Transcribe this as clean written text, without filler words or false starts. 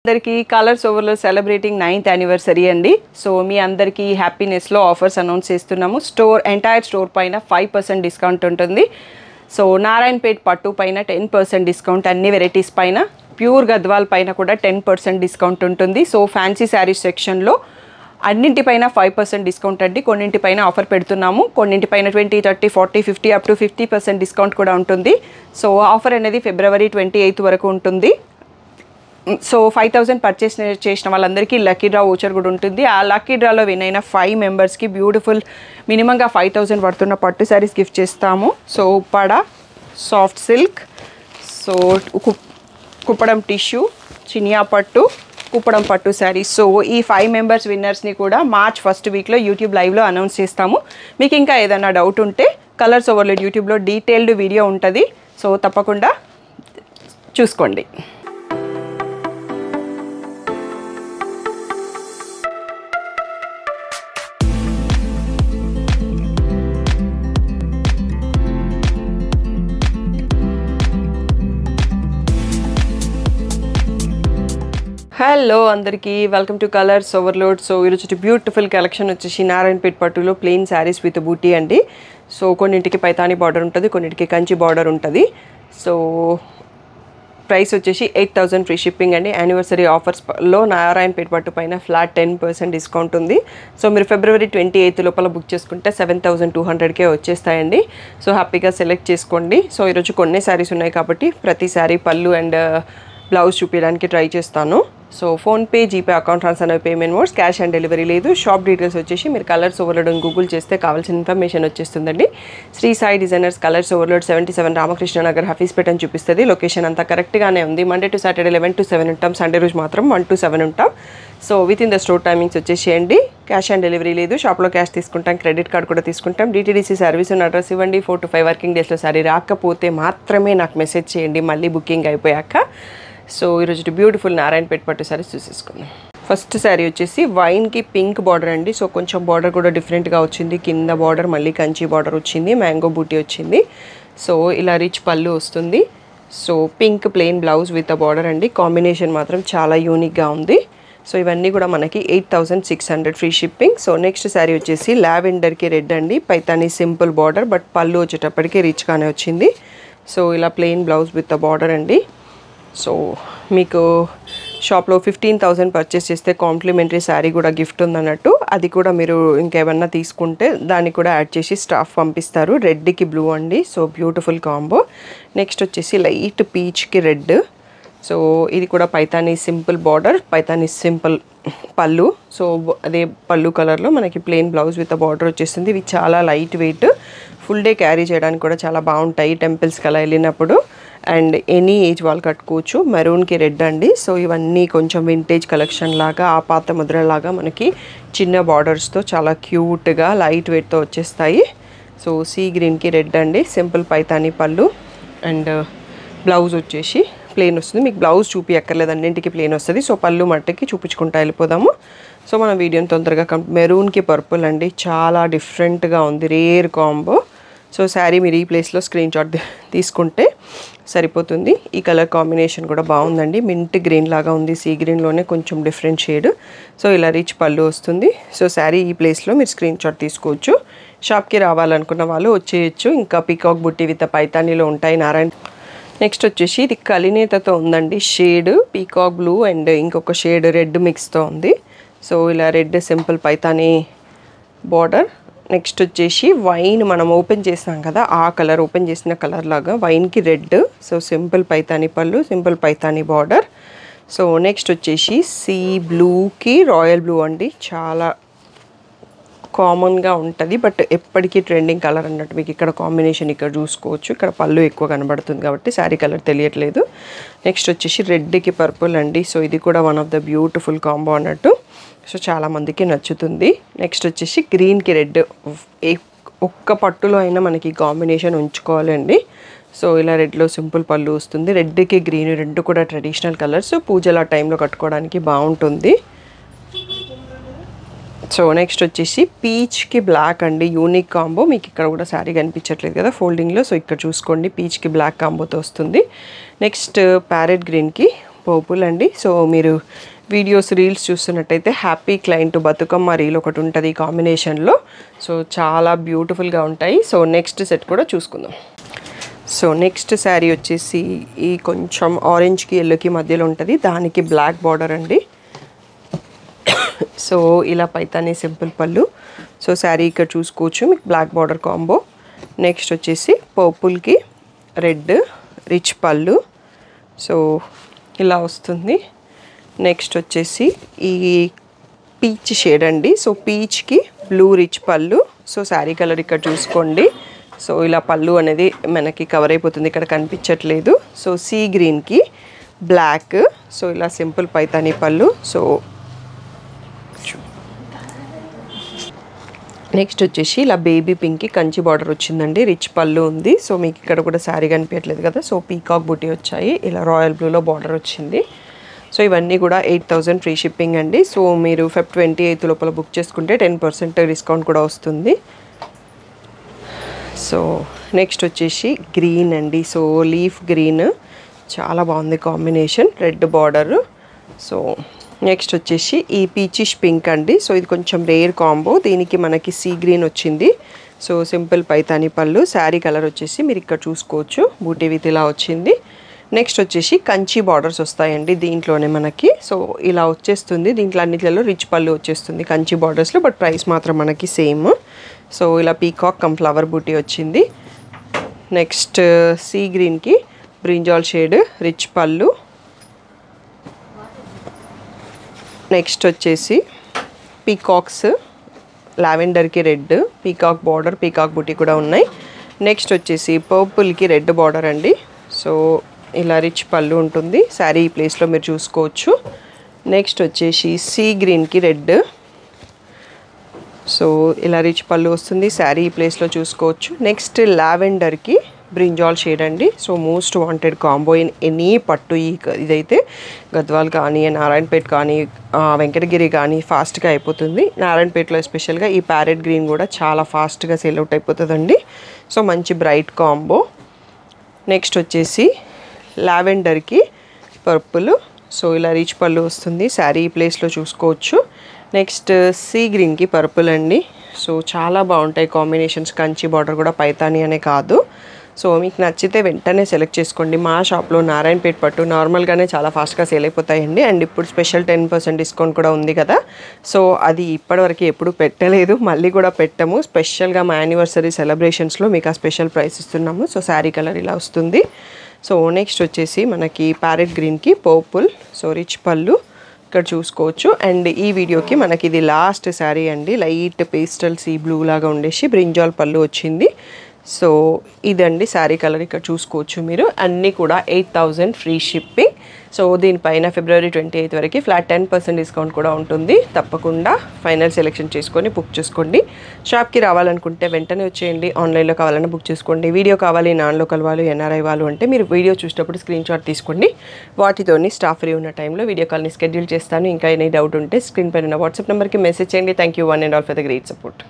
అందరికీ కలర్స్ ఓవర్లో celebrating 9th anniversary అండి. సో మీ అందరికీ హ్యాపీనెస్లో ఆఫర్స్ అనౌన్స్ చేస్తున్నాము. ఎంటైర్ స్టోర్ పైన 5% డిస్కౌంట్ ఉంటుంది. సో నారాయణపేట్ పట్టు పైన 10% డిస్కౌంట్, అన్ని వెరైటీస్ పైన. ప్యూర్ గద్వాల్ పైన కూడా 10% డిస్కౌంట్ ఉంటుంది. సో ఫ్యాన్సీ శారీస్ సెక్షన్లో అన్నింటిపైన 5% డిస్కౌంట్ అండి. కొన్నింటిపైన ఆఫర్ పెడుతున్నాము, కొన్నింటిపైన 20, 30, 40, 50 అప్ టు 50% డిస్కౌంట్ కూడా ఉంటుంది. సో ఆఫర్ అనేది February 28 వరకు ఉంటుంది. సో 5000 పర్చేస్ చేసిన వాళ్ళందరికీ లక్కీ డ్రా ఓచర్ కూడా ఉంటుంది. ఆ లక్కీ డ్రాలో విన్ అయిన 5 మెంబర్స్కి బ్యూటిఫుల్ మినిమంగా 5000 పడుతున్న పట్టు శారీస్ గిఫ్ట్ చేస్తాము. So Uppada soft silk, so Kuppadam tissue, Chiniya పట్టు, కుప్పడం పట్టు శారీస్. సో ఈ 5 మెంబర్స్ విన్నర్స్ని కూడా మార్చ్ ఫస్ట్ వీక్లో యూట్యూబ్ లైవ్లో అనౌన్స్ చేస్తాము. మీకు ఇంకా ఏదైనా డౌట్ ఉంటే కలర్స్ ఓవర్లోడ్ యూట్యూబ్లో డీటెయిల్డ్ వీడియో ఉంటుంది. సో తప్పకుండా చూసుకోండి. హలో అందరికీ, welcome to colours overload. So ఈరోజు బ్యూటిఫుల్ కలెక్షన్ వచ్చేసి నారాయణపేట్ పట్టులో ప్లెయిన్ శారీస్ విత్ బూటీ అండి. సో కొన్నింటికి పైతాని బార్డర్ ఉంటుంది, కొన్నింటికి కంచి బార్డర్ ఉంటుంది. సో ప్రైస్ వచ్చేసి 8000 ఫ్రీ షిప్పింగ్ అండి. యానివర్సరీ ఆఫర్స్లో నారాయణపేట్ పట్టు పైన ఫ్లాట్ 10% డిస్కౌంట్ ఉంది. సో మీరు February 28 లోపల బుక్ చేసుకుంటే 7200కే వచ్చేస్తాయండి. సో హ్యాపీగా సెలెక్ట్ చేసుకోండి. సో ఈరోజు కొన్ని శారీస్ ఉన్నాయి కాబట్టి ప్రతి శారీ పళ్ళు అండ్ బ్లౌజ్ చూపించడానికి ట్రై చేస్తాను. So PhonePe, GPay account transfer అనే payment modes, cash on delivery లేదు. షాప్ డీటెయిల్స్ వచ్చేసి మీరు కలర్స్ ఓవర్లోడ్ గూగుల్ చేస్తే కావాల్సిన ఇన్ఫర్మేషన్ వచ్చేస్తుందండి. Shri Sai designers, Colours Overload 77 Ramakrishna Nagar, Hafeezpet అని చూపిస్తుంది. లొకేషన్ అంతా కరెక్ట్గానే ఉంది. మండే టు సాటర్డే 11 to 7 ఉంటాం, సండే రోజు మాత్రం 1 to 7 ఉంటాం. So with in the store timings వచ్చేసేయండి. క్యాష్ ఆన్ డెలివరీ లేదు. షాప్లో క్యాష్ తీసుకుంటాం, క్రెడిట్ కార్డ్ కూడా తీసుకుంటాం. డిటీడీసీ సర్వీస్ ఉన్న అడ్రస్ ఇవ్వండి. 4 to 5 వర్కింగ్ డేస్లో సారీ రాకపోతే మాత్రమే నాకు మెసేజ్ చేయండి, మళ్ళీ బుకింగ్ అయిపోయాక. సో ఈరోజు బ్యూటిఫుల్ నారాయణపేట్ పట్టు శారీస్ చూసేసుకుందాం. ఫస్ట్ శారీ వచ్చేసి వైన్కి పింక్ బార్డర్ అండి. సో కొంచెం బార్డర్ కూడా డిఫరెంట్గా వచ్చింది. కింద బార్డర్ మళ్ళీ కంచి బార్డర్ వచ్చింది, మ్యాంగో బూటీ వచ్చింది. సో ఇలా రిచ్ పళ్ళు వస్తుంది. So pink plain blouse with a border అండి. కాంబినేషన్ మాత్రం చాలా యూనిక్గా ఉంది. సో ఇవన్నీ కూడా మనకి 8600 free shipping. So next sari వచ్చేసి లావెండర్కి రెడ్ అండి. పైతాని సింపుల్ బార్డర్, బట్ పళ్ళు వచ్చేటప్పటికి రిచ్గానే వచ్చింది. సో ఇలా plain blouse with a border అండి. సో మీకు షాప్లో 15000 పర్చేస్ చేస్తే కాంప్లిమెంటరీ శారీ కూడా గిఫ్ట్ ఉందన్నట్టు. అది కూడా మీరు ఇంకేమన్నా తీసుకుంటే దాన్ని కూడా యాడ్ చేసి స్టాఫ్ పంపిస్తారు. రెడ్కి బ్లూ అండి. So beautiful combo. నెక్స్ట్ వచ్చేసి లైట్ పీచ్కి రెడ్. సో ఇది కూడా Paithani simple border, Paithani simple పళ్ళు. సో అదే పళ్ళు కలర్లో మనకి ప్లెయిన్ బ్లౌజ్ విత్ బార్డర్ వచ్చేస్తుంది. ఇవి చాలా light weight, full day carry చేయడానికి కూడా చాలా బాగుంటాయి టెంపుల్స్కి అలా వెళ్ళినప్పుడు. అండ్ ఎనీ ఏజ్ వాళ్ళు కట్టుకోవచ్చు. మెరూన్కి రెడ్ అండి. సో ఇవన్నీ కొంచెం వింటేజ్ కలెక్షన్ లాగా, ఆ పాత ముద్రలాగా మనకి చిన్న బార్డర్స్తో చాలా క్యూట్గా లైట్ వెయిట్తో వచ్చేస్తాయి. సో సీ గ్రీన్కి రెడ్ అండి. సింపుల్ పైతాని పళ్ళు అండ్ బ్లౌజ్ వచ్చేసి ప్లెయిన్ వస్తుంది. మీకు బ్లౌజ్ చూపించక్కర్లేదు, అన్నింటికి ప్లెయిన్ వస్తుంది. సో పళ్ళు మట్టుకి చూపించుకుంటా వెళ్ళిపోదాము. సో మనం వీడియోని తొందరగా మెరూన్కి పర్పుల్ అండి. చాలా డిఫరెంట్గా ఉంది, రేర్ కాంబో. సో శారీ మీరు ఈ ప్లేస్లో స్క్రీన్ షాట్ తీసుకుంటే సరిపోతుంది. ఈ కలర్ కాంబినేషన్ కూడా బాగుందండి. మింట్ గ్రీన్ లాగా ఉంది, సీ గ్రీన్లోనే కొంచెం డిఫరెంట్ షేడ్. సో ఇలా రిచ్ పళ్ళు వస్తుంది. సో శారీ ఈ ప్లేస్లో మీరు స్క్రీన్ షాట్ తీసుకోవచ్చు. షాప్కి రావాలనుకున్న వాళ్ళు వచ్చేయచ్చు. ఇంకా పీకాక్ బుట్టి విత్ పైతానీలో ఉంటాయి నారాయణ. నెక్స్ట్ వచ్చేసి ఇది కలినేతతో ఉందండి. షేడ్ పీకాక్ బ్లూ అండ్ ఇంకొక షేడ్ రెడ్ మిక్స్తో ఉంది. సో ఇలా red simple Paithani border. Next వచ్చేసి వైన్ మనం ఓపెన్ చేసాం కదా, ఆ కలర్ ఓపెన్ చేసిన కలర్ లాగా వైన్కి రెడ్. సో సింపుల్ పైతానీ పళ్ళు, simple Paithani border. So next వచ్చేసి సీ బ్లూకి రాయల్ బ్లూ అండి. చాలా కామన్గా ఉంటుంది బట్ ఎప్పటికీ ట్రెండింగ్ కలర్ అన్నట్టు. మీకు ఇక్కడ కాంబినేషన్ ఇక్కడ చూసుకోవచ్చు. ఇక్కడ పళ్ళు ఎక్కువ కనబడుతుంది కాబట్టి శారీ కలర్ తెలియట్లేదు. నెక్స్ట్ వచ్చేసి రెడ్కి పర్పుల్ అండి. సో ఇది కూడా one of the beautiful combo అన్నట్టు. సో చాలామందికి నచ్చుతుంది. నెక్స్ట్ వచ్చేసి గ్రీన్కి రెడ్. ఒక్క పట్టులో అయినా మనకి కాంబినేషన్ ఉంచుకోవాలండి. సో ఇలా రెడ్లో సింపుల్ పళ్ళు వస్తుంది. రెడ్కి గ్రీన్ రెండు కూడా ట్రెడిషనల్ కలర్స్, పూజల టైంలో కట్టుకోవడానికి బాగుంటుంది. సో నెక్స్ట్ వచ్చేసి పీచ్కి బ్లాక్ అండి. Unique combo. మీకు ఇక్కడ కూడా శారీ కనిపించట్లేదు కదా ఫోల్డింగ్లో. సో ఇక్కడ చూసుకోండి, పీచ్కి బ్లాక్ కాంబోతో వస్తుంది. నెక్స్ట్ ప్యారెట్ గ్రీన్కి పర్పుల్ అండి. సో మీరు వీడియోస్ రీల్స్ చూస్తున్నట్టయితే హ్యాపీ క్లయింట్ బతుకమ్మ రీల్ ఒకటి ఉంటుంది ఈ కాంబినేషన్లో. సో చాలా బ్యూటిఫుల్గా ఉంటాయి. సో నెక్స్ట్ సెట్ కూడా చూసుకుందాం. సో నెక్స్ట్ శారీ వచ్చేసి ఈ కొంచెం ఆరెంజ్కి ఎల్లోకి మధ్యలో ఉంటుంది, దానికి బ్లాక్ బార్డర్ అండి. సో ఇలా పైతాని సింపుల్ పళ్ళు. సో శారీ ఇక్కడ చూసుకోవచ్చు మీకు బ్లాక్ బార్డర్ కాంబో. నెక్స్ట్ వచ్చేసి పర్పుల్కి రెడ్ రిచ్ పళ్ళు. సో ఇలా వస్తుంది. నెక్స్ట్ వచ్చేసి ఈ పీచ్ షేడ్ అండి. సో పీచ్కి బ్లూ రిచ్ పళ్ళు. సో శారీ కలర్ ఇక్కడ చూసుకోండి. సో ఇలా పళ్ళు అనేది మనకి కవర్ అయిపోతుంది, ఇక్కడ కనిపించట్లేదు. సో సీ గ్రీన్కి బ్లాక్. సో ఇలా సింపుల్ పైతాని పళ్ళు. సో నెక్స్ట్ వచ్చేసి ఇలా బేబీ పింక్కి కంచి బార్డర్ వచ్చిందండి, రిచ్ పళ్ళు ఉంది. సో మీకు ఇక్కడ కూడా శారీ కనిపించట్లేదు కదా. సో పీకాక్ బూటీ వచ్చాయి, ఇలా రాయల్ బ్లూలో బార్డర్ వచ్చింది. సో ఇవన్నీ కూడా 8000 ఫ్రీ షిప్పింగ్ అండి. సో మీరు Feb 28 లోపల బుక్ చేసుకుంటే 10% డిస్కౌంట్ కూడా వస్తుంది. సో నెక్స్ట్ వచ్చేసి గ్రీన్ అండి. సో లీఫ్ గ్రీన్ చాలా బాగుంది combination, red border. So next వచ్చేసి ఈ పీచిష్ పింక్ అండి. సో ఇది కొంచెం రేర్ కాంబో, దీనికి మనకి సీ గ్రీన్ వచ్చింది. సో సింపుల్ పైతాని పళ్ళు. శారీ కలర్ వచ్చేసి మీరు ఇక్కడ చూసుకోవచ్చు, బూటీ విత్ ఇలా వచ్చింది. నెక్స్ట్ వచ్చేసి కంచి బార్డర్స్ వస్తాయండి దీంట్లోనే మనకి. సో ఇలా వచ్చేస్తుంది, దీంట్లో అన్నిట్లలో రిచ్ పళ్ళు వచ్చేస్తుంది కంచి బార్డర్స్లో, బట్ ప్రైస్ మాత్రం మనకి సేమ్. సో ఇలా పీకాక్ కమ్ ఫ్లవర్ బూటీ వచ్చింది. నెక్స్ట్ సీ గ్రీన్కి బ్రింజాల్ షేడ్ రిచ్ పళ్ళు. నెక్స్ట్ వచ్చేసి పీకాక్స్, లావెండర్కి రెడ్ పీకాక్ బార్డర్, పీకాక్ బూటీ కూడా ఉన్నాయి. నెక్స్ట్ వచ్చేసి పర్పుల్కి రెడ్ బార్డర్ అండి. సో ఇలా రిచ్ పళ్ళు ఉంటుంది, శారీ ఈ ప్లేస్లో మీరు చూసుకోవచ్చు. నెక్స్ట్ వచ్చేసి సీ గ్రీన్కి రెడ్. సో ఇలా రిచ్ పళ్ళు వస్తుంది, శారీ ఈ ప్లేస్లో చూసుకోవచ్చు. నెక్స్ట్ లావెండర్కి బ్రింజాల్ షేడ్ అండి. So most wanted combo in any పట్టు. ఇదైతే గద్వాల్ కానీ, నారాయణపేట కానీ, వెంకటగిరి కానీ ఫాస్ట్గా అయిపోతుంది. నారాయణపేటలో ఎస్పెషల్గా ఈ ప్యారెట్ గ్రీన్ కూడా చాలా ఫాస్ట్గా సేల్ అవుట్ అయిపోతుందండి. సో మంచి బ్రైట్ కాంబో. నెక్స్ట్ వచ్చేసి లావెండర్కి పర్పుల్. సో ఇలా రిచ్ పళ్ళు వస్తుంది, శారీ ఈ ప్లేస్లో చూసుకోవచ్చు. నెక్స్ట్ సీ గ్రీన్కి పర్పుల్ అండి. సో చాలా బాగుంటాయి కాంబినేషన్స్, కంచి బార్డర్ కూడా పైతాని అనే కాదు. సో మీకు నచ్చితే వెంటనే సెలెక్ట్ చేసుకోండి. మా షాప్లో నారాయణపేట పట్టు నార్మల్గానే చాలా ఫాస్ట్గా సేల్ అయిపోతాయండి. అండ్ ఇప్పుడు స్పెషల్ 10% డిస్కౌంట్ కూడా ఉంది కదా. సో అది ఇప్పటివరకు ఎప్పుడు పెట్టలేదు, మళ్ళీ కూడా పెట్టాము. స్పెషల్గా మా యానివర్సరీ సెలబ్రేషన్స్లో మీకు ఆ స్పెషల్ ప్రైస్ ఇస్తున్నాము. సో శారీ కలర్ ఇలా వస్తుంది. సో నెక్స్ట్ వచ్చేసి మనకి ప్యారెట్ గ్రీన్కి పర్పుల్. సో రిచ్ పళ్ళు ఇక్కడ చూసుకోవచ్చు. అండ్ ఈ వీడియోకి మనకి ఇది లాస్ట్ శారీ అండి. లైట్ పేస్టల్ సీ బ్లూ లాగా ఉండేసి బ్రింజాల్ పళ్ళు వచ్చింది. సో ఇదండి శారీ కలర్ ఇక్కడ చూసుకోవచ్చు మీరు. అన్నీ కూడా 8000 ఫ్రీ షిప్పింగ్. సో దీనిపైన February 28 వరకు ఫ్లాట్ 10% డిస్కౌంట్ కూడా ఉంటుంది. తప్పకుండా ఫైనల్ సెలెక్షన్ చేసుకొని బుక్ చేసుకోండి. షాప్కి రావాలనుకుంటే వెంటనే వచ్చేయండి, ఆన్లైన్లో కావాలన్నా బుక్ చేసుకోండి. వీడియో కావాలి, నాన్ లోకల్ వాళ్ళు, ఎన్ఆర్ఐ వాళ్ళు అంటే మీరు వీడియో చూసేటప్పుడు స్క్రీన్ షాట్ తీసుకోండి. వాటితోని స్టాఫ్ ఫ్రీ ఉన్న టైంలో వీడియో కాల్ని షెడ్యూల్ చేస్తాను. ఇంకా ఎనీ డౌట్ ఉంటే స్క్రీన్ పైన వాట్సాప్ నెంబర్కి మెసేజ్ చేయండి. Thank you one and all for the great support.